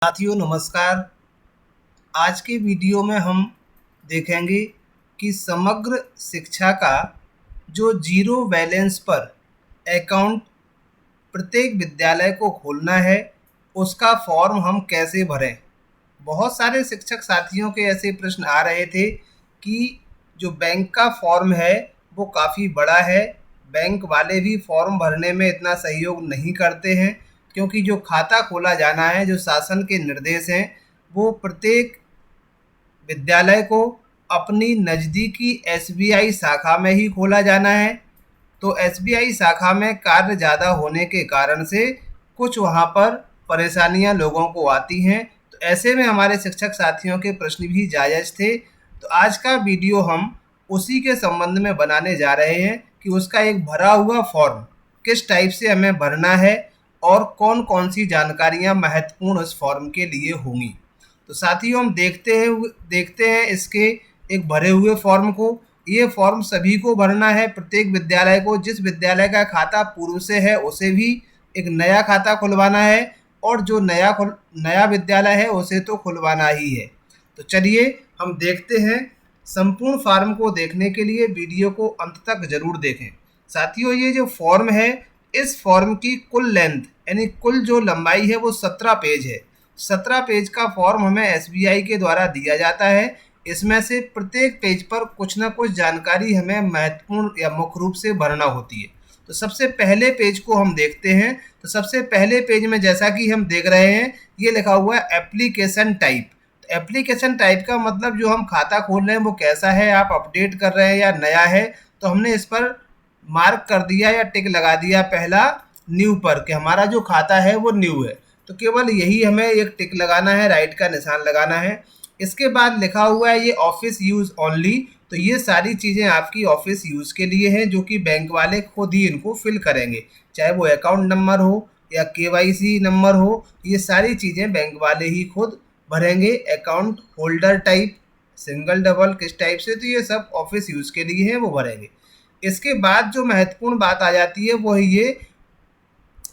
साथियों नमस्कार। आज के वीडियो में हम देखेंगे कि समग्र शिक्षा का जो जीरो बैलेंस पर अकाउंट प्रत्येक विद्यालय को खोलना है उसका फॉर्म हम कैसे भरें। बहुत सारे शिक्षक साथियों के ऐसे प्रश्न आ रहे थे कि जो बैंक का फॉर्म है वो काफ़ी बड़ा है, बैंक वाले भी फॉर्म भरने में इतना सहयोग नहीं करते हैं, क्योंकि जो खाता खोला जाना है, जो शासन के निर्देश हैं, वो प्रत्येक विद्यालय को अपनी नज़दीकी एसबीआई शाखा में ही खोला जाना है। तो एसबीआई शाखा में कार्य ज़्यादा होने के कारण से कुछ वहाँ पर परेशानियाँ लोगों को आती हैं। तो ऐसे में हमारे शिक्षक साथियों के प्रश्न भी जायज़ थे। तो आज का वीडियो हम उसी के संबंध में बनाने जा रहे हैं कि उसका एक भरा हुआ फॉर्म किस टाइप से हमें भरना है और कौन कौन सी जानकारियाँ महत्वपूर्ण उस फॉर्म के लिए होंगी। तो साथियों हम देखते हैं इसके एक भरे हुए फॉर्म को। ये फॉर्म सभी को भरना है, प्रत्येक विद्यालय को। जिस विद्यालय का खाता पूर्व से है उसे भी एक नया खाता खुलवाना है, और जो नया विद्यालय है उसे तो खुलवाना ही है। तो चलिए हम देखते हैं। संपूर्ण फॉर्म को देखने के लिए वीडियो को अंत तक जरूर देखें। साथियों ये जो फॉर्म है, इस फॉर्म की कुल लेंथ यानी कुल जो लंबाई है वो 17 पेज है। 17 पेज का फॉर्म हमें एसबीआई के द्वारा दिया जाता है। इसमें से प्रत्येक पेज पर कुछ ना कुछ जानकारी हमें महत्वपूर्ण या मुख्य रूप से भरना होती है। तो सबसे पहले पेज को हम देखते हैं। तो सबसे पहले पेज में जैसा कि हम देख रहे हैं, ये लिखा हुआ है एप्लीकेशन टाइप। तो एप्लीकेशन टाइप का मतलब जो हम खाता खोल रहे हैं वो कैसा है, आप अपडेट कर रहे हैं या नया है। तो हमने इस पर मार्क कर दिया या टिक लगा दिया पहला न्यू पर, कि हमारा जो खाता है वो न्यू है। तो केवल यही हमें एक टिक लगाना है, राइट का निशान लगाना है। इसके बाद लिखा हुआ है ये ऑफिस यूज़ ओनली। तो ये सारी चीज़ें आपकी ऑफिस यूज़ के लिए हैं, जो कि बैंक वाले खुद ही इनको फिल करेंगे, चाहे वो अकाउंट नंबर हो या केवाईसी नंबर हो। ये सारी चीज़ें बैंक वाले ही खुद भरेंगे। Account holder type, single double किस टाइप से, तो ये सब ऑफिस यूज़ के लिए हैं, वो भरेंगे। इसके बाद जो महत्वपूर्ण बात आ जाती है वो है ये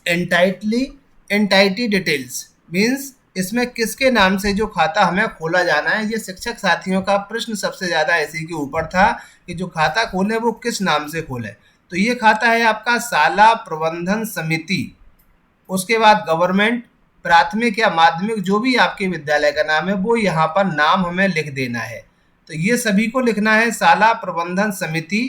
एंटाइटी डिटेल्स। मीन्स इसमें किसके नाम से जो खाता हमें खोला जाना है। ये शिक्षक साथियों का प्रश्न सबसे ज़्यादा इसी के ऊपर था कि जो खाता खोले वो किस नाम से खोले। तो ये खाता है आपका शाला प्रबंधन समिति। उसके बाद गवर्नमेंट, प्राथमिक या माध्यमिक जो भी आपके विद्यालय का नाम है वो यहाँ पर नाम हमें लिख देना है। तो ये सभी को लिखना है, शाला प्रबंधन समिति,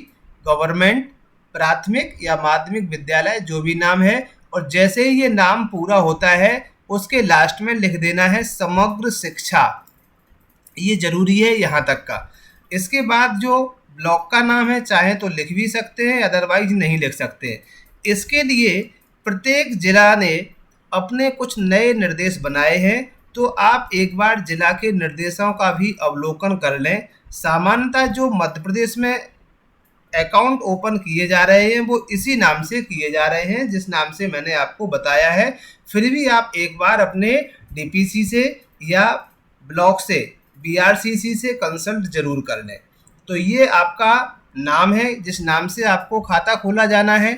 गवर्नमेंट, प्राथमिक या माध्यमिक विद्यालय जो भी नाम है। और जैसे ही ये नाम पूरा होता है उसके लास्ट में लिख देना है समग्र शिक्षा। ये जरूरी है यहाँ तक का। इसके बाद जो ब्लॉक का नाम है चाहे तो लिख भी सकते हैं, अदरवाइज नहीं लिख सकते हैं। इसके लिए प्रत्येक जिला ने अपने कुछ नए निर्देश बनाए हैं, तो आप एक बार जिला के निर्देशों का भी अवलोकन कर लें। सामान्यतः जो मध्य प्रदेश में अकाउंट ओपन किए जा रहे हैं वो इसी नाम से किए जा रहे हैं जिस नाम से मैंने आपको बताया है। फिर भी आप एक बार अपने डीपीसी से या ब्लॉक से, बीआरसीसी से कंसल्ट जरूर कर लें। तो ये आपका नाम है जिस नाम से आपको खाता खोला जाना है।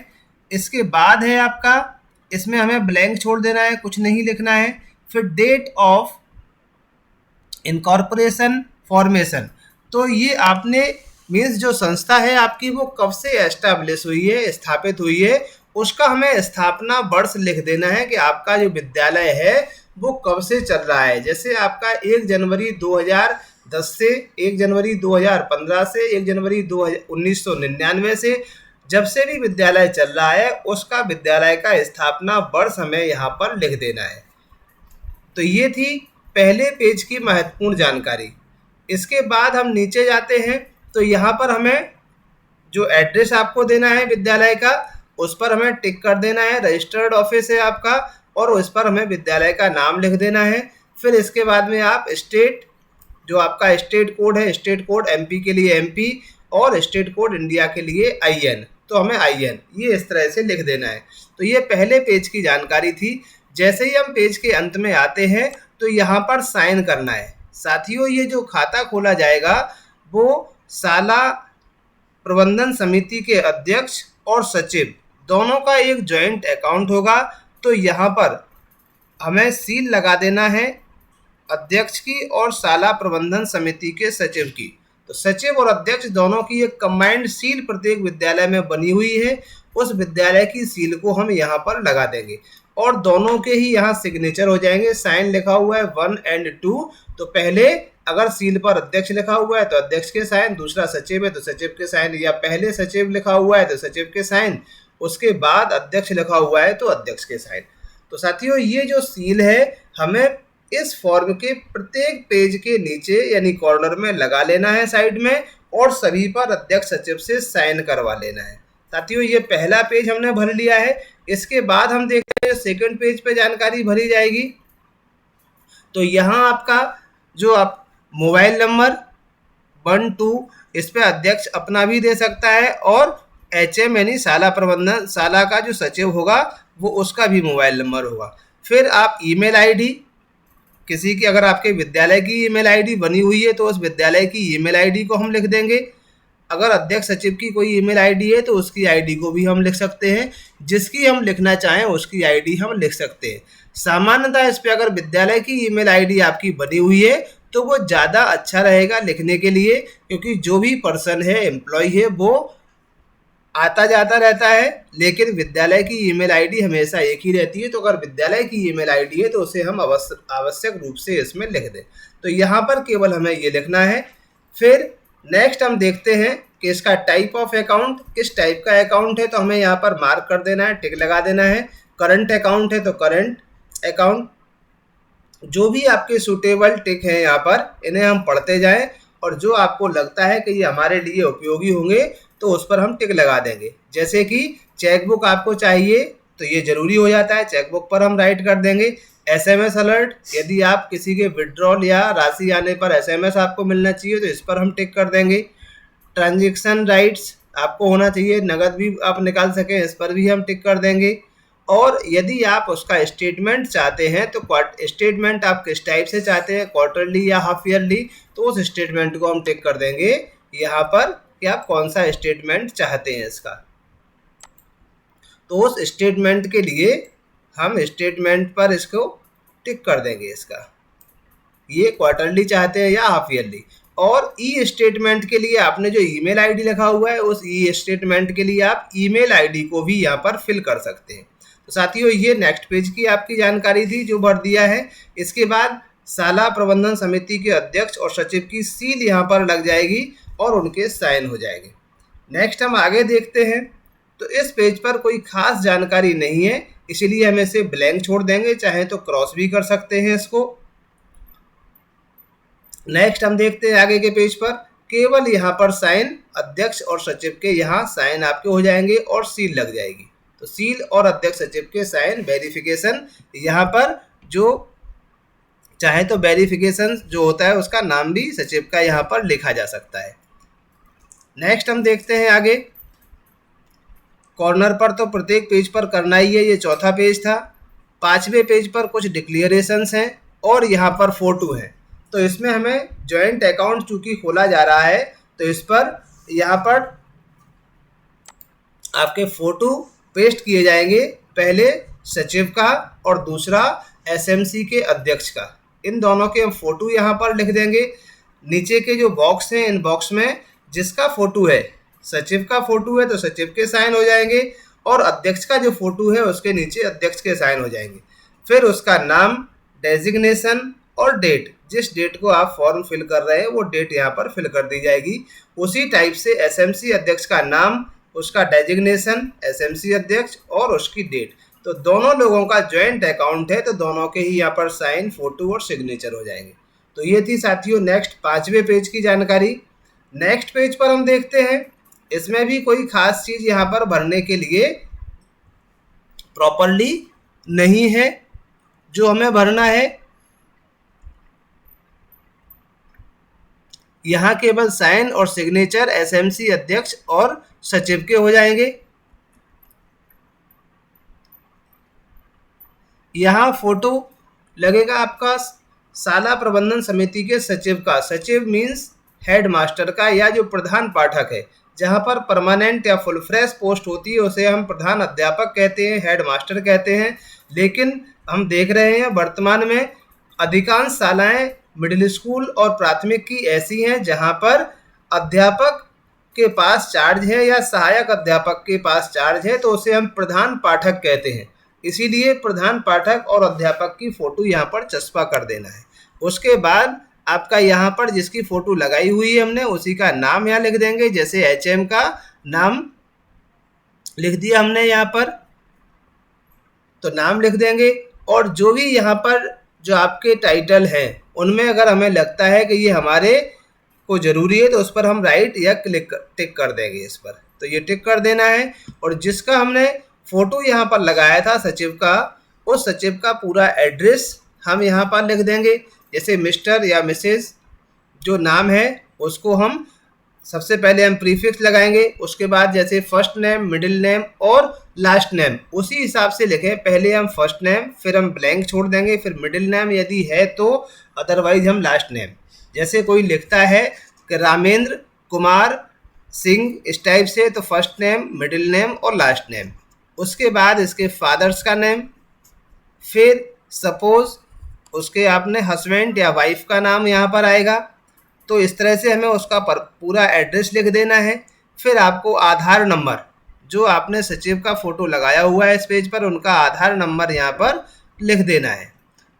इसके बाद है आपका, इसमें हमें ब्लैंक छोड़ देना है, कुछ नहीं लिखना है। फिर डेट ऑफ इनकॉर्पोरेशन फॉर्मेशन। तो ये आपने मीन्स जो संस्था है आपकी वो कब से एस्टैब्लिश हुई है, स्थापित हुई है, उसका हमें स्थापना वर्ष लिख देना है कि आपका जो विद्यालय है वो कब से चल रहा है। जैसे आपका 1 जनवरी 2010 से, 1 जनवरी 2015 से, 1 जनवरी 1999 से, जब से भी विद्यालय चल रहा है उसका विद्यालय का स्थापना वर्ष हमें यहाँ पर लिख देना है। तो ये थी पहले पेज की महत्वपूर्ण जानकारी। इसके बाद हम नीचे जाते हैं तो यहाँ पर हमें जो एड्रेस आपको देना है विद्यालय का उस पर हमें टिक कर देना है। रजिस्टर्ड ऑफिस है आपका और उस पर हमें विद्यालय का नाम लिख देना है। फिर इसके बाद में आप स्टेट, जो आपका स्टेट कोड है, स्टेट कोड एमपी के लिए एमपी और स्टेट कोड इंडिया के लिए आईएन, तो हमें आईएन ये इस तरह से लिख देना है। तो ये पहले पेज की जानकारी थी। जैसे ही हम पेज के अंत में आते हैं तो यहाँ पर साइन करना है। साथियों ये जो खाता खोला जाएगा वो शाला प्रबंधन समिति के अध्यक्ष और सचिव दोनों का एक जॉइंट अकाउंट होगा। तो यहाँ पर हमें सील लगा देना है अध्यक्ष की और शाला प्रबंधन समिति के सचिव की। तो सचिव और अध्यक्ष दोनों की एक कंबाइंड सील प्रत्येक विद्यालय में बनी हुई है। उस विद्यालय की सील को हम यहाँ पर लगा देंगे और दोनों के ही यहाँ सिग्नेचर हो जाएंगे। साइन लिखा हुआ है 1 और 2। तो पहले अगर सील पर अध्यक्ष लिखा हुआ है तो अध्यक्ष के साइन, दूसरा सचिव है तो सचिव के साइन, या पहले सचिव लिखा हुआ है तो सचिव के साइन, उसके बाद अध्यक्ष लिखा हुआ है तो अध्यक्ष के साइन। तो साथियों ये जो सील है हमें इस फॉर्म के प्रत्येक पेज के नीचे यानी कॉर्नर में लगा लेना है साइड में, और सभी पर अध्यक्ष सचिव से साइन करवा लेना है। साथियों ये पहला पेज हमने भर लिया है। इसके बाद हम देखते हैं सेकंड पेज पे जानकारी भरी जाएगी। तो यहाँ आपका जो आप मोबाइल नंबर 1 2 इस पे अध्यक्ष अपना भी दे सकता है, और HM यानी शाला प्रबंधन शाला का जो सचिव होगा वो उसका भी मोबाइल नंबर होगा। फिर आप ईमेल आईडी किसी की, अगर आपके विद्यालय की ईमेल आईडी बनी हुई है तो उस विद्यालय की ईमेल आईडी को हम लिख देंगे। अगर अध्यक्ष सचिव की कोई ईमेल आईडी है तो उसकी आईडी को भी हम लिख सकते हैं। जिसकी हम लिखना चाहें उसकी आईडी हम लिख सकते हैं। सामान्यतः इस पे अगर विद्यालय की ईमेल आईडी आपकी बनी हुई है तो वो ज़्यादा अच्छा रहेगा लिखने के लिए, क्योंकि जो भी पर्सन है, एम्प्लॉय है, वो आता जाता रहता है, लेकिन विद्यालय की ईमेल आईडी हमेशा एक ही रहती है। तो अगर विद्यालय की ईमेल आईडी है तो उसे हम आवश्यक रूप से इसमें लिख दें। तो यहाँ पर केवल हमें ये लिखना है। फिर नेक्स्ट हम देखते हैं कि इसका टाइप ऑफ अकाउंट किस टाइप का अकाउंट है, तो हमें यहाँ पर मार्क कर देना है, टिक लगा देना है। करंट अकाउंट है तो करंट अकाउंट, जो भी आपके सूटेबल टिक हैं यहाँ पर इन्हें हम पढ़ते जाएं, और जो आपको लगता है कि ये हमारे लिए उपयोगी होंगे तो उस पर हम टिक लगा देंगे। जैसे कि चेकबुक आपको चाहिए तो ये जरूरी हो जाता है, चेकबुक पर हम राइट कर देंगे। SMS अलर्ट, यदि आप किसी के विड्रॉल या राशि आने पर SMS आपको मिलना चाहिए तो इस पर हम टिक कर देंगे। ट्रांजैक्शन राइट्स आपको होना चाहिए, नगद भी आप निकाल सकें, इस पर भी हम टिक कर देंगे। और यदि आप उसका स्टेटमेंट चाहते हैं तो स्टेटमेंट आप किस टाइप से चाहते हैं, क्वार्टरली या हाफ ईयरली, तो उस स्टेटमेंट को हम टिक कर देंगे यहाँ पर कि आप कौन सा स्टेटमेंट चाहते हैं इसका। तो उस स्टेटमेंट के लिए हम स्टेटमेंट पर इसको टिक कर देंगे इसका, ये क्वार्टरली चाहते हैं या हाफ ईयरली। और ई स्टेटमेंट के लिए आपने जो ईमेल आईडी लिखा हुआ है उस ई स्टेटमेंट के लिए आप ईमेल आईडी को भी यहाँ पर फिल कर सकते हैं। तो साथियों ये नेक्स्ट पेज की आपकी जानकारी थी जो भर दिया है। इसके बाद शाला प्रबंधन समिति के अध्यक्ष और सचिव की सील यहाँ पर लग जाएगी और उनके साइन हो जाएंगे। नेक्स्ट हम आगे देखते हैं। तो इस पेज पर कोई खास जानकारी नहीं है, इसीलिए हम इसे ब्लैंक छोड़ देंगे, चाहे तो क्रॉस भी कर सकते हैं इसको। नेक्स्ट हम देखते हैं आगे के पेज पर, केवल यहाँ पर साइन अध्यक्ष और सचिव के यहाँ साइन आपके हो जाएंगे और सील लग जाएगी। तो सील और अध्यक्ष सचिव के साइन, वेरिफिकेशन यहाँ पर जो चाहे तो वेरिफिकेशन जो होता है उसका नाम भी सचिव का यहाँ पर लिखा जा सकता है। नेक्स्ट हम देखते हैं आगे। कॉर्नर पर तो प्रत्येक पेज पर करना ही है, ये चौथा पेज था। 5वें पेज पर कुछ डिक्लेरेशंस हैं और यहाँ पर फोटो है। तो इसमें हमें जॉइंट अकाउंट चूँकि खोला जा रहा है तो इस पर यहाँ पर आपके फ़ोटो पेस्ट किए जाएंगे, पहले सचिव का और दूसरा SMC के अध्यक्ष का। इन दोनों के हम फ़ोटो यहाँ पर लिख देंगे। नीचे के जो बॉक्स हैं इन बॉक्स में जिसका फ़ोटो है, सचिव का फ़ोटो है तो सचिव के साइन हो जाएंगे, और अध्यक्ष का जो फ़ोटो है उसके नीचे अध्यक्ष के साइन हो जाएंगे। फिर उसका नाम, डेजिग्नेशन और डेट, जिस डेट को आप फॉर्म फिल कर रहे हैं वो डेट यहाँ पर फिल कर दी जाएगी। उसी टाइप से SMC अध्यक्ष का नाम, उसका डेजिग्नेशन, SMC अध्यक्ष और उसकी डेट। तो दोनों लोगों का जॉइंट अकाउंट है तो दोनों के ही यहाँ पर साइन, फोटो और सिग्नेचर हो जाएंगे। तो ये थी साथियों नेक्स्ट 5वें पेज की जानकारी। नेक्स्ट पेज पर हम देखते हैं, इसमें भी कोई खास चीज़ यहाँ पर भरने के लिए प्रॉपरली नहीं है। जो हमें भरना है यहाँ केवल साइन और सिग्नेचर SMC अध्यक्ष और सचिव के हो जाएंगे। यहाँ फोटो लगेगा आपका शाला प्रबंधन समिति के सचिव का। सचिव मीन्स हेड मास्टर का या जो प्रधान पाठक है। जहाँ पर परमानेंट या फुल फ्रेश पोस्ट होती है उसे हम प्रधान अध्यापक कहते हैं, हेड मास्टर कहते हैं। लेकिन हम देख रहे हैं वर्तमान में अधिकांश शालाएं मिडिल स्कूल और प्राथमिक की ऐसी हैं जहां पर अध्यापक के पास चार्ज है या सहायक अध्यापक के पास चार्ज है, तो उसे हम प्रधान पाठक कहते हैं। इसीलिए प्रधान पाठक और अध्यापक की फ़ोटो यहाँ पर चस्पा कर देना है। उसके बाद आपका यहाँ पर जिसकी फ़ोटो लगाई हुई है हमने, उसी का नाम यहाँ लिख देंगे। जैसे एचएम का नाम लिख दिया हमने यहाँ पर, तो नाम लिख देंगे। और जो भी यहाँ पर जो आपके टाइटल हैं उनमें अगर हमें लगता है कि ये हमारे को ज़रूरी है, तो उस पर हम राइट या टिक कर देंगे इस पर। तो ये टिक कर देना है। और जिसका हमने फ़ोटो यहाँ पर लगाया था सचिव का, उस सचिव का पूरा एड्रेस हम यहाँ पर लिख देंगे। जैसे मिस्टर या मिसेस जो नाम है उसको हम सबसे पहले हम प्रीफिक्स लगाएंगे। उसके बाद जैसे फर्स्ट नेम, मिडिल नेम और लास्ट नेम उसी हिसाब से लिखें। पहले हम फर्स्ट नेम, फिर हम ब्लैंक छोड़ देंगे, फिर मिडिल नेम यदि है तो, अदरवाइज हम लास्ट नेम। जैसे कोई लिखता है कि रामेंद्र कुमार सिंह इस टाइप से, तो फर्स्ट नेम, मिडिल नेम और लास्ट नेम। उसके बाद इसके फादर्स का नेम, फिर सपोज उसके आपने हस्बैंड या वाइफ का नाम यहाँ पर आएगा। तो इस तरह से हमें उसका पूरा एड्रेस लिख देना है। फिर आपको आधार नंबर, जो आपने सचिव का फ़ोटो लगाया हुआ है इस पेज पर, उनका आधार नंबर यहाँ पर लिख देना है।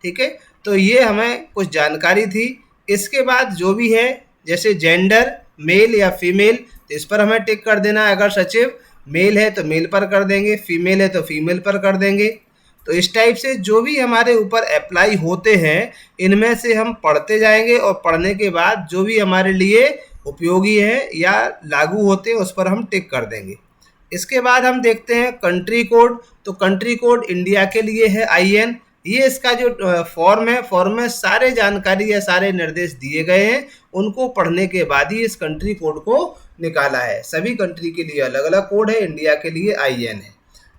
ठीक है, तो ये हमें कुछ जानकारी थी। इसके बाद जो भी है, जैसे जेंडर मेल या फीमेल, तो इस पर हमें टिक कर देना है। अगर सचिव मेल है तो मेल पर कर देंगे, फीमेल है तो फीमेल पर कर देंगे। तो इस टाइप से जो भी हमारे ऊपर अप्लाई होते हैं, इनमें से हम पढ़ते जाएंगे और पढ़ने के बाद जो भी हमारे लिए उपयोगी है या लागू होते हैं उस पर हम टिक कर देंगे। इसके बाद हम देखते हैं कंट्री कोड। तो कंट्री कोड इंडिया के लिए है IN। ये इसका जो फॉर्म है, फॉर्म में सारे जानकारी या सारे निर्देश दिए गए हैं, उनको पढ़ने के बाद ही इस कंट्री कोड को निकाला है। सभी कंट्री के लिए अलग अलग कोड है, इंडिया के लिए IN है।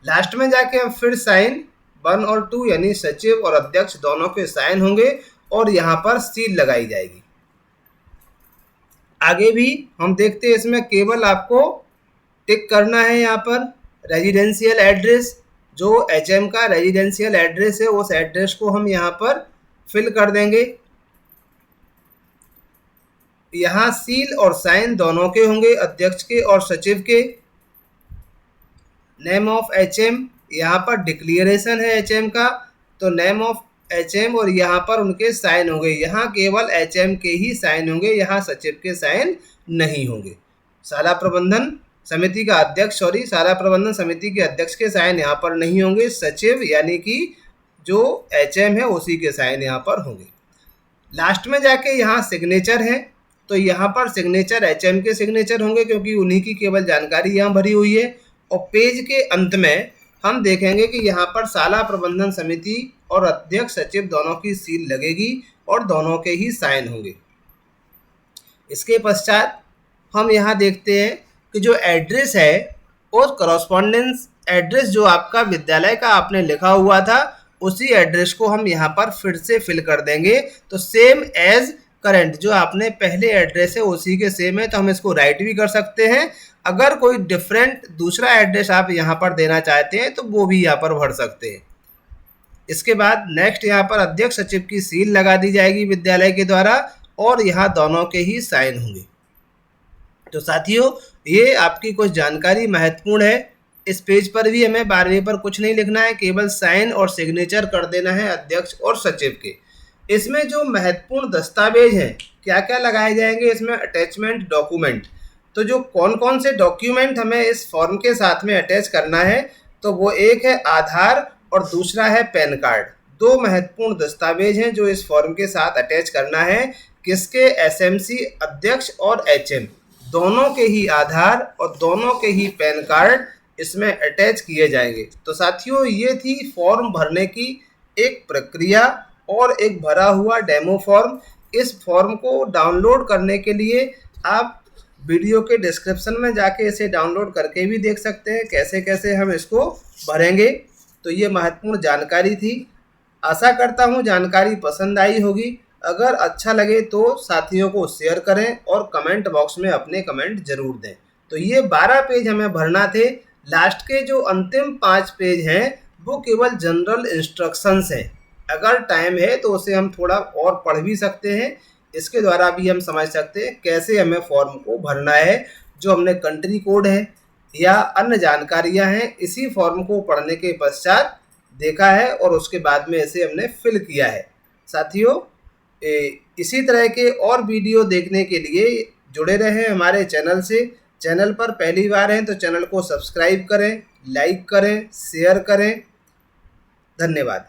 लास्ट में जाके हम फिर साइन 1 और 2 यानी सचिव और अध्यक्ष दोनों के साइन होंगे और यहाँ पर सील लगाई जाएगी। आगे भी हम देखते हैं, इसमें केवल आपको टिक करना है यहाँ पर रेजिडेंशियल एड्रेस। जो HM का रेजिडेंशियल एड्रेस है उस एड्रेस को हम यहाँ पर फिल कर देंगे। यहाँ सील और साइन दोनों के होंगे, अध्यक्ष के और सचिव के। नेम ऑफ HM, यहाँ पर डिक्लेरेशन है HM का, तो नेम ऑफ HM और यहाँ पर उनके साइन होंगे। यहाँ केवल HM के ही साइन होंगे, यहाँ सचिव के साइन नहीं होंगे। शाला प्रबंधन समिति का अध्यक्ष, शाला प्रबंधन समिति के अध्यक्ष के साइन यहाँ पर नहीं होंगे। सचिव यानी कि जो HM है उसी के साइन यहाँ पर होंगे। लास्ट में जाके यहाँ सिग्नेचर है, तो यहाँ पर सिग्नेचर HM के सिग्नेचर होंगे क्योंकि उन्हीं की केवल जानकारी यहाँ भरी हुई है। और पेज के अंत में हम देखेंगे कि यहाँ पर शाला प्रबंधन समिति और अध्यक्ष सचिव दोनों की सील लगेगी और दोनों के ही साइन होंगे। इसके पश्चात हम यहाँ देखते हैं कि जो एड्रेस है और करस्पॉन्डेंस एड्रेस जो आपका विद्यालय का आपने लिखा हुआ था, उसी एड्रेस को हम यहाँ पर फिर से फिल कर देंगे। तो सेम एज करंट, जो आपने पहले एड्रेस है उसी के सेम है, तो हम इसको राइट भी कर सकते हैं। अगर कोई डिफरेंट दूसरा एड्रेस आप यहाँ पर देना चाहते हैं तो वो भी यहाँ पर भर सकते हैं। इसके बाद नेक्स्ट यहाँ पर अध्यक्ष सचिव की सील लगा दी जाएगी विद्यालय के द्वारा और यहाँ दोनों के ही साइन होंगे। तो साथियों, ये आपकी कुछ जानकारी महत्वपूर्ण है। इस पेज पर भी हमें 12वीं पर कुछ नहीं लिखना है, केवल साइन और सिग्नेचर कर देना है अध्यक्ष और सचिव के। इसमें जो महत्वपूर्ण दस्तावेज हैं क्या क्या लगाए जाएंगे, इसमें अटैचमेंट डॉक्यूमेंट। तो जो कौन कौन से डॉक्यूमेंट हमें इस फॉर्म के साथ में अटैच करना है, तो वो एक है आधार और दूसरा है पैन कार्ड। दो महत्वपूर्ण दस्तावेज हैं जो इस फॉर्म के साथ अटैच करना है। किसके? SMC अध्यक्ष और HM दोनों के ही आधार और दोनों के ही पैन कार्ड इसमें अटैच किए जाएंगे। तो साथियों, ये थी फॉर्म भरने की एक प्रक्रिया और एक भरा हुआ डेमो फॉर्म। इस फॉर्म को डाउनलोड करने के लिए आप वीडियो के डिस्क्रिप्शन में जाके इसे डाउनलोड करके भी देख सकते हैं कैसे कैसे हम इसको भरेंगे। तो ये महत्वपूर्ण जानकारी थी। आशा करता हूँ जानकारी पसंद आई होगी। अगर अच्छा लगे तो साथियों को शेयर करें और कमेंट बॉक्स में अपने कमेंट जरूर दें। तो ये 12 पेज हमें भरना थे। लास्ट के जो अंतिम 5 पेज हैं वो केवल जनरल इंस्ट्रक्शंस हैं। अगर टाइम है तो उसे हम थोड़ा और पढ़ भी सकते हैं। इसके द्वारा भी हम समझ सकते हैं कैसे हमें फॉर्म को भरना है। जो हमने कंट्री कोड है या अन्य जानकारियां हैं, इसी फॉर्म को पढ़ने के पश्चात देखा है और उसके बाद में इसे हमने फिल किया है। साथियों, इसी तरह के और वीडियो देखने के लिए जुड़े रहें हमारे चैनल से। चैनल पर पहली बार हैं तो चैनल को सब्सक्राइब करें, लाइक करें, शेयर करें। धन्यवाद।